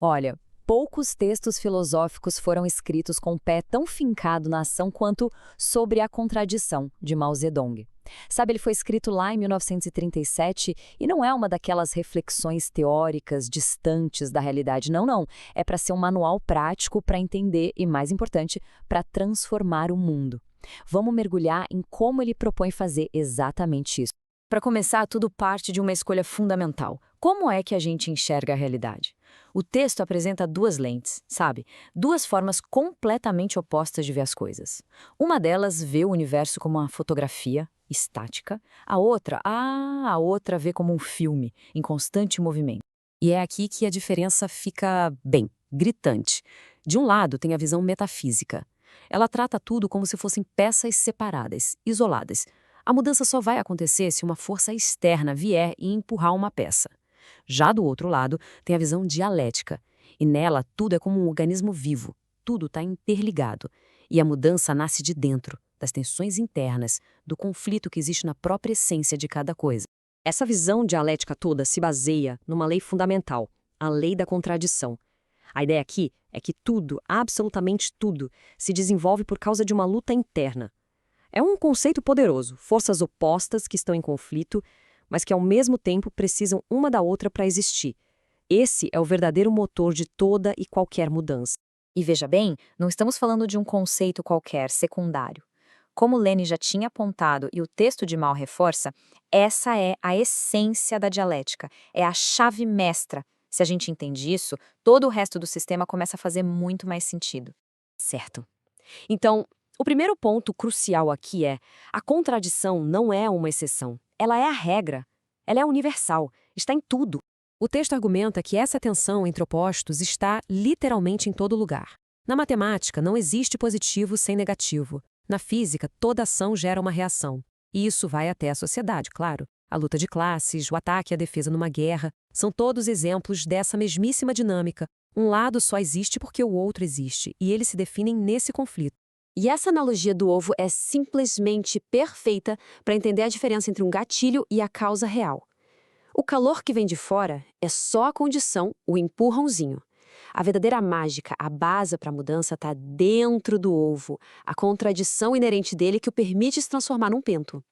Olha, poucos textos filosóficos foram escritos com o pé tão fincado na ação quanto Sobre a Contradição, de Mao Zedong. Sabe, ele foi escrito lá em 1937 e não é uma daquelas reflexões teóricas distantes da realidade, não, não. É para ser um manual prático para entender e, mais importante, para transformar o mundo. Vamos mergulhar em como ele propõe fazer exatamente isso. Para começar, tudo parte de uma escolha fundamental. Como é que a gente enxerga a realidade? O texto apresenta duas lentes, sabe? Duas formas completamente opostas de ver as coisas. Uma delas vê o universo como uma fotografia estática, a outra vê como um filme em constante movimento. E é aqui que a diferença fica, bem, gritante. De um lado, tem a visão metafísica. Ela trata tudo como se fossem peças separadas, isoladas. A mudança só vai acontecer se uma força externa vier e empurrar uma peça. Já do outro lado, tem a visão dialética, e nela tudo é como um organismo vivo, tudo está interligado, e a mudança nasce de dentro, das tensões internas, do conflito que existe na própria essência de cada coisa. Essa visão dialética toda se baseia numa lei fundamental, a lei da contradição. A ideia aqui é que tudo, absolutamente tudo, se desenvolve por causa de uma luta interna. É um conceito poderoso, forças opostas que estão em conflito, mas que ao mesmo tempo precisam uma da outra para existir. Esse é o verdadeiro motor de toda e qualquer mudança. E veja bem, não estamos falando de um conceito qualquer, secundário. Como Lênin já tinha apontado e o texto de Mao reforça, essa é a essência da dialética, é a chave mestra. Se a gente entende isso, todo o resto do sistema começa a fazer muito mais sentido. Certo. Então, o primeiro ponto crucial aqui é: a contradição não é uma exceção, ela é a regra. Ela é universal, está em tudo. O texto argumenta que essa tensão entre opostos está literalmente em todo lugar. Na matemática, não existe positivo sem negativo. Na física, toda ação gera uma reação. E isso vai até a sociedade, claro. A luta de classes, o ataque e a defesa numa guerra, são todos exemplos dessa mesmíssima dinâmica. Um lado só existe porque o outro existe, e eles se definem nesse conflito. E essa analogia do ovo é simplesmente perfeita para entender a diferença entre um gatilho e a causa real. O calor que vem de fora é só a condição, o empurrãozinho. A verdadeira mágica, a base para a mudança está dentro do ovo, a contradição inerente dele que o permite se transformar num pento.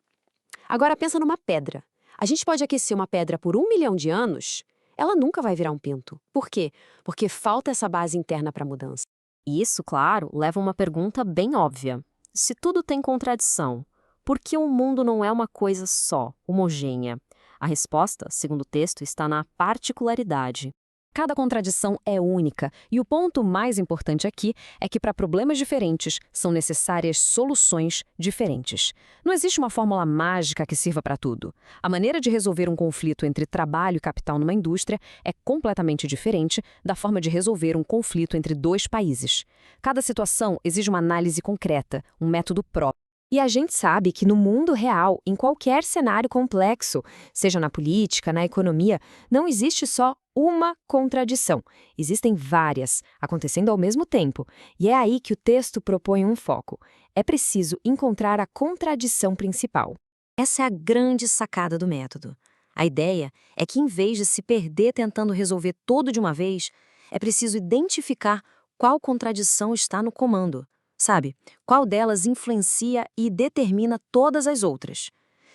Agora pensa numa pedra. A gente pode aquecer uma pedra por 1 milhão de anos, ela nunca vai virar um pento. Por quê? Porque falta essa base interna para a mudança. E isso, claro, leva a uma pergunta bem óbvia. Se tudo tem contradição, por que o mundo não é uma coisa só, homogênea? A resposta, segundo o texto, está na particularidade. Cada contradição é única, e o ponto mais importante aqui é que para problemas diferentes são necessárias soluções diferentes. Não existe uma fórmula mágica que sirva para tudo. A maneira de resolver um conflito entre trabalho e capital numa indústria é completamente diferente da forma de resolver um conflito entre dois países. Cada situação exige uma análise concreta, um método próprio. E a gente sabe que no mundo real, em qualquer cenário complexo, seja na política, na economia, não existe só uma contradição. Existem várias, acontecendo ao mesmo tempo. E é aí que o texto propõe um foco. É preciso encontrar a contradição principal. Essa é a grande sacada do método. A ideia é que, em vez de se perder tentando resolver tudo de uma vez, é preciso identificar qual contradição está no comando. Sabe? Qual delas influencia e determina todas as outras?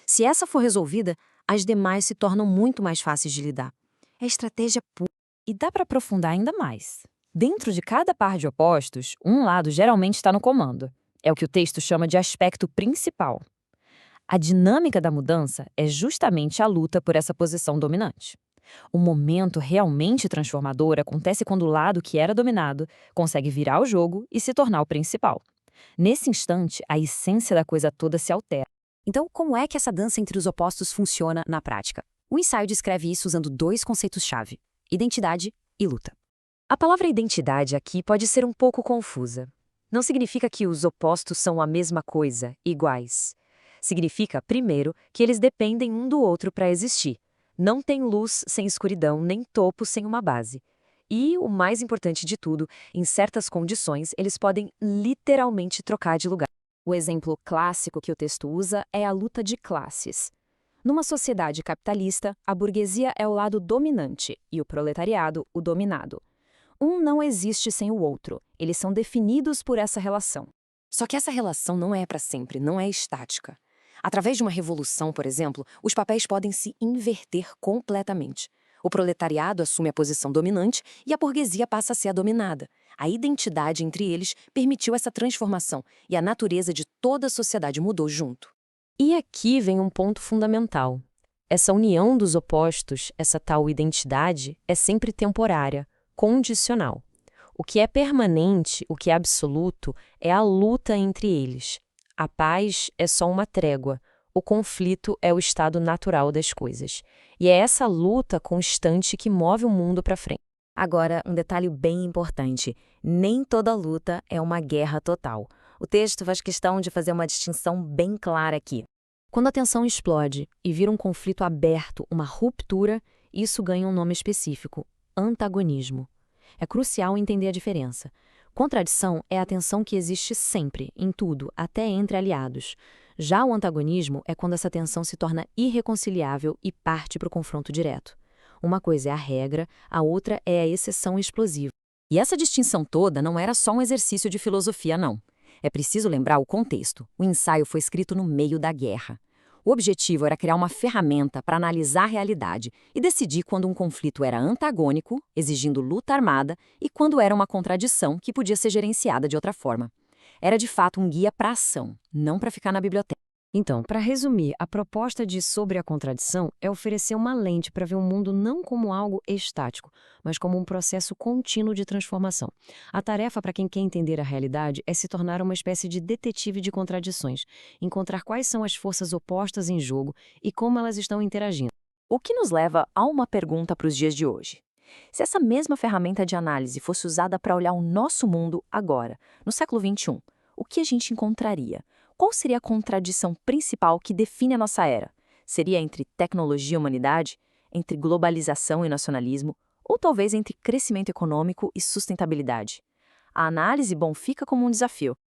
Se essa for resolvida, as demais se tornam muito mais fáceis de lidar. É estratégia pura. E dá para aprofundar ainda mais. Dentro de cada par de opostos, um lado geralmente está no comando. É o que o texto chama de aspecto principal. A dinâmica da mudança é justamente a luta por essa posição dominante. O momento realmente transformador acontece quando o lado que era dominado consegue virar o jogo e se tornar o principal. Nesse instante, a essência da coisa toda se altera. Então, como é que essa dança entre os opostos funciona na prática? O ensaio descreve isso usando dois conceitos-chave: identidade e luta. A palavra identidade aqui pode ser um pouco confusa. Não significa que os opostos são a mesma coisa, iguais. Significa, primeiro, que eles dependem um do outro para existir. Não tem luz sem escuridão, nem topo sem uma base. E, o mais importante de tudo, em certas condições, eles podem literalmente trocar de lugar. O exemplo clássico que o texto usa é a luta de classes. Numa sociedade capitalista, a burguesia é o lado dominante e o proletariado o dominado. Um não existe sem o outro. Eles são definidos por essa relação. Só que essa relação não é para sempre, não é estática. Através de uma revolução, por exemplo, os papéis podem se inverter completamente. O proletariado assume a posição dominante e a burguesia passa a ser a dominada. A identidade entre eles permitiu essa transformação e a natureza de toda a sociedade mudou junto. E aqui vem um ponto fundamental. Essa união dos opostos, essa tal identidade, é sempre temporária, condicional. O que é permanente, o que é absoluto, é a luta entre eles. A paz é só uma trégua. O conflito é o estado natural das coisas. E é essa luta constante que move o mundo para frente. Agora, um detalhe bem importante: nem toda luta é uma guerra total. O texto faz questão de fazer uma distinção bem clara aqui. Quando a tensão explode e vira um conflito aberto, uma ruptura, isso ganha um nome específico: antagonismo. É crucial entender a diferença. Contradição é a tensão que existe sempre, em tudo, até entre aliados. Já o antagonismo é quando essa tensão se torna irreconciliável e parte para o confronto direto. Uma coisa é a regra, a outra é a exceção explosiva. E essa distinção toda não era só um exercício de filosofia, não. É preciso lembrar o contexto. O ensaio foi escrito no meio da guerra. O objetivo era criar uma ferramenta para analisar a realidade e decidir quando um conflito era antagônico, exigindo luta armada, e quando era uma contradição que podia ser gerenciada de outra forma. Era de fato um guia para a ação, não para ficar na biblioteca. Então, para resumir, a proposta de Sobre a Contradição é oferecer uma lente para ver o mundo não como algo estático, mas como um processo contínuo de transformação. A tarefa para quem quer entender a realidade é se tornar uma espécie de detetive de contradições, encontrar quais são as forças opostas em jogo e como elas estão interagindo. O que nos leva a uma pergunta para os dias de hoje. Se essa mesma ferramenta de análise fosse usada para olhar o nosso mundo agora, no século XXI, o que a gente encontraria? Qual seria a contradição principal que define a nossa era? Seria entre tecnologia e humanidade? Entre globalização e nacionalismo? Ou talvez entre crescimento econômico e sustentabilidade? A análise, fica como um desafio.